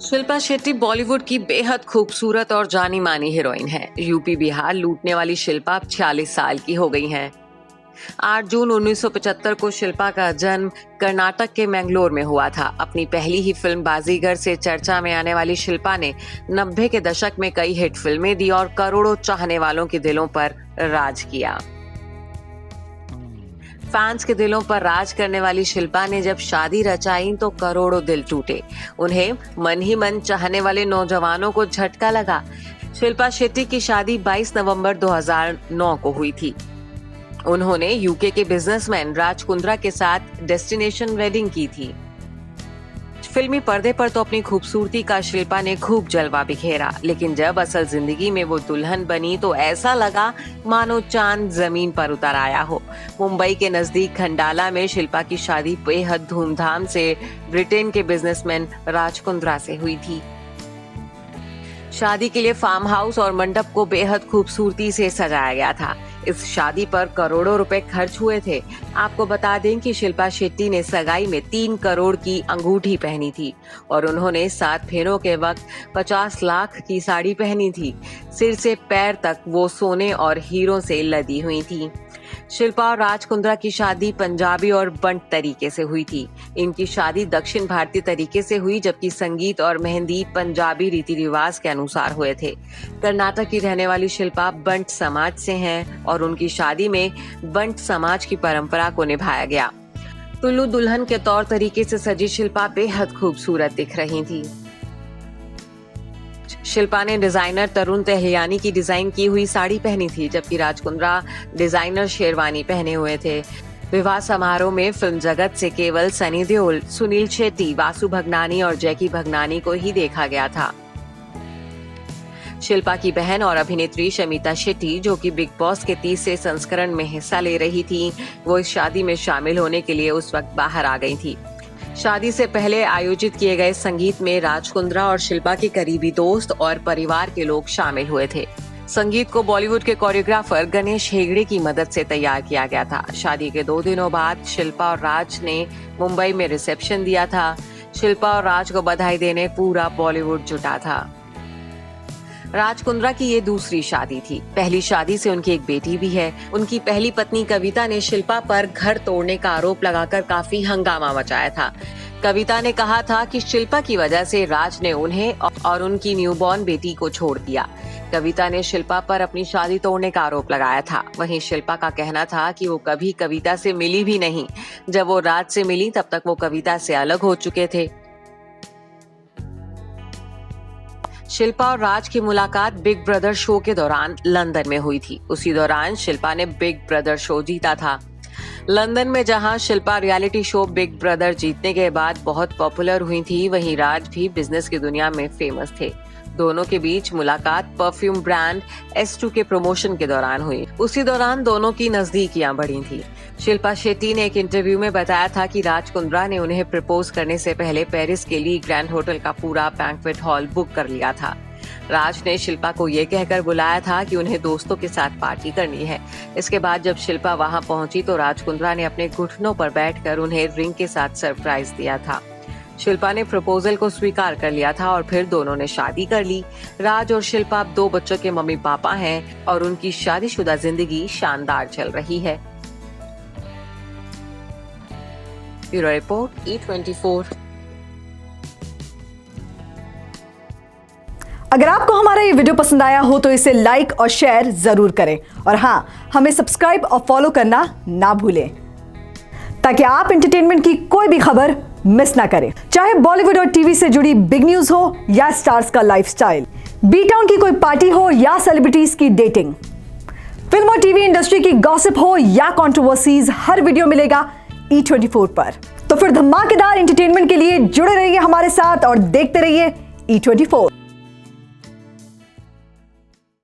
शिल्पा शेट्टी बॉलीवुड की बेहद खूबसूरत और जानी मानी हीरोइन है। यूपी बिहार लूटने वाली शिल्पा अब 46 साल की हो गई हैं। 8 जून 1975 को शिल्पा का जन्म कर्नाटक के मैंगलोर में हुआ था। अपनी पहली ही फिल्म बाजीगर से चर्चा में आने वाली शिल्पा ने 90 के दशक में कई हिट फिल्में दी और करोड़ों चाहने वालों के दिलों पर राज किया। फैंस के दिलों पर राज करने वाली शिल्पा ने जब शादी रचाई तो करोड़ों दिल टूटे। उन्हें मन ही मन चाहने वाले नौजवानों को झटका लगा। शिल्पा शेट्टी की शादी 22 नवंबर 2009 को हुई थी। उन्होंने यूके के बिजनेसमैन राज कुंद्रा के साथ डेस्टिनेशन वेडिंग की थी। फिल्मी पर्दे पर तो अपनी खूबसूरती का शिल्पा ने खूब जलवा बिखेरा, लेकिन जब असल जिंदगी में वो दुल्हन बनी तो ऐसा लगा मानो चांद जमीन पर उतर आया हो। मुंबई के नजदीक खंडाला में शिल्पा की शादी बेहद धूमधाम से ब्रिटेन के बिजनेसमैन राज कुंद्रा से हुई थी। शादी के लिए फार्म हाउस और मंडप को बेहद खूबसूरती से सजाया गया था। इस शादी पर करोड़ों रुपए खर्च हुए थे। आपको बता दें कि शिल्पा शेट्टी ने सगाई में 3 करोड़ की अंगूठी पहनी थी और उन्होंने 7 फेरों के वक्त 50 लाख की साड़ी पहनी थी। सिर से पैर तक वो सोने और हीरों से लदी हुई थी। शिल्पा और राज कुंद्रा की शादी पंजाबी और बंट तरीके से हुई थी। इनकी शादी दक्षिण भारतीय तरीके से हुई, जबकि संगीत और मेहंदी पंजाबी रीति रिवाज के अनुसार हुए थे। कर्नाटक की रहने वाली शिल्पा बंट समाज से हैं और उनकी शादी में बंट समाज की परंपरा को निभाया गया। दुल्हन दुल्हन के तौर तरीके से सजी शिल्पा बेहद खूबसूरत दिख रही थी। शिल्पा ने डिजाइनर तरुण तहलियानी की डिजाइन की हुई साड़ी पहनी थी, जबकि राज कुंद्रा डिजाइनर शेरवानी पहने हुए थे। विवाह समारोह में फिल्म जगत से केवल सनी देओल, सुनील शेट्टी, वासु भगनानी और जैकी भगनानी को ही देखा गया था। शिल्पा की बहन और अभिनेत्री शमिता शेट्टी, जो कि बिग बॉस के 30वें संस्करण में हिस्सा ले रही थी, वो इस शादी में शामिल होने के लिए उस वक्त बाहर आ गई थी। शादी से पहले आयोजित किए गए संगीत में राज कुंद्रा और शिल्पा के करीबी दोस्त और परिवार के लोग शामिल हुए थे। संगीत को बॉलीवुड के कोरियोग्राफर गणेश हेगड़े की मदद से तैयार किया गया था। शादी के 2 दिनों बाद शिल्पा और राज ने मुंबई में रिसेप्शन दिया था। शिल्पा और राज को बधाई देने पूरा बॉलीवुड जुटा था। राज कुंद्रा की ये दूसरी शादी थी। पहली शादी से उनकी एक बेटी भी है। उनकी पहली पत्नी कविता ने शिल्पा पर घर तोड़ने का आरोप लगाकर काफी हंगामा मचाया था। कविता ने कहा था कि शिल्पा की वजह से राज ने उन्हें और उनकी न्यूबॉर्न बेटी को छोड़ दिया। कविता ने शिल्पा पर अपनी शादी तोड़ने का आरोप लगाया था। वहीं शिल्पा का कहना था कि वो कभी कविता से मिली भी नहीं। जब वो राज से मिली तब तक वो कविता से अलग हो चुके थे। शिल्पा और राज की मुलाकात बिग ब्रदर शो के दौरान लंदन में हुई थी। उसी दौरान शिल्पा ने बिग ब्रदर शो जीता था। लंदन में जहां Shilpa reality show big brother जीतने के बाद बहुत पॉपुलर हुई थी, वहीं राज भी बिजनेस की दुनिया में फेमस थे। दोनों के बीच मुलाकात परफ्यूम ब्रांड S2 के प्रमोशन के दौरान हुई। उसी दौरान दोनों की नजदीकियां बढ़ी थी। शिल्पा शेट्टी ने एक इंटरव्यू में बताया था कि राज कुंद्रा ने उन्हें प्रपोज करने से पहले पेरिस के लिए ग्रैंड होटल का पूरा बैंक्वेट हॉल बुक कर लिया था। राज ने शिल्पा को ये कहकर बुलाया था कि उन्हें दोस्तों के साथ पार्टी करनी है। इसके बाद जब शिल्पा वहां पहुंची तो राज कुंद्रा ने अपने घुटनों पर बैठकर उन्हें रिंग के साथ सरप्राइज दिया था। शिल्पा ने प्रपोजल को स्वीकार कर लिया था और फिर दोनों ने शादी कर ली। राज और शिल्पा अब 2 बच्चों के मम्मी पापा हैं और उनकी शादीशुदा जिंदगी शानदार चल रही है। Bureau report E24। अगर आपको हमारा ये वीडियो पसंद आया हो तो इसे लाइक और शेयर जरूर करें और हाँ, हमें सब्सक्राइब और फॉलो करना ना भूलें ताकि आप एंटरटेनमेंट की कोई भी खबर मिस ना करें, चाहे बॉलीवुड और टीवी से जुड़ी बिग न्यूज हो या स्टार्स का लाइफस्टाइल, बी टाउन की कोई पार्टी हो या सेलिब्रिटीज की डेटिंग, फिल्म और टीवी इंडस्ट्री की गॉसिप हो या कंट्रोवर्सीज, हर वीडियो मिलेगा E24 पर। तो फिर धमाकेदार एंटरटेनमेंट के लिए जुड़े रहिए हमारे साथ और देखते रहिए E24।